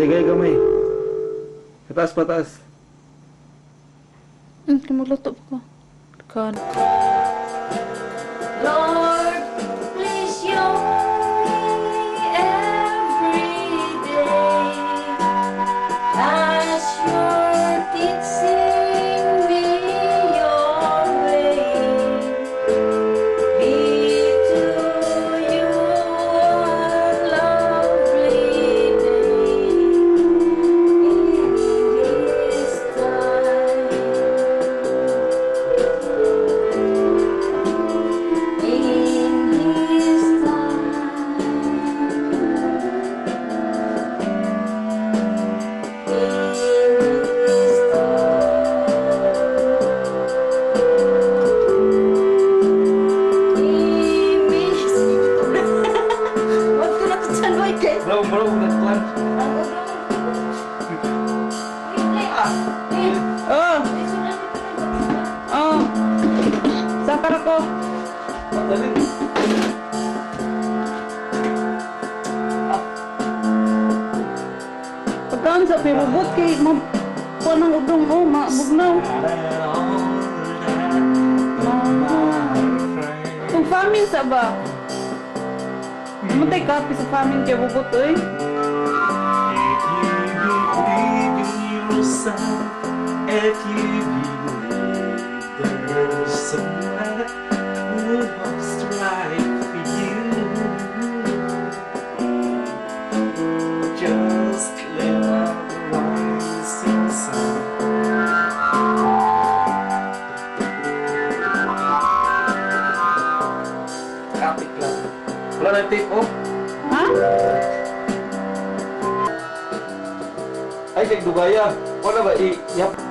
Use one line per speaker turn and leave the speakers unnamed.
Gaya-gaya gamay. Pataas, pataas.
Magluto ko. Kan.
Lord, please show me every day as you're teaching me your way. Be to you one lovely day in this time. In his
Bro, bro, nagplan.
Oh! Oh! Sakar ako.
Dali.
Pagkaan sa pirubot kay kuha ng udong oh, mabugnaw. Kung famine sa ba? Namatay ka sa famine kay bubot eh.
If you believe there's someone who wants to ride for you, just let out the rising sun.
Kapit lang. Wala na tape, oh.
Ha?
Ay, kay Dugaya. Wala ba? Yap.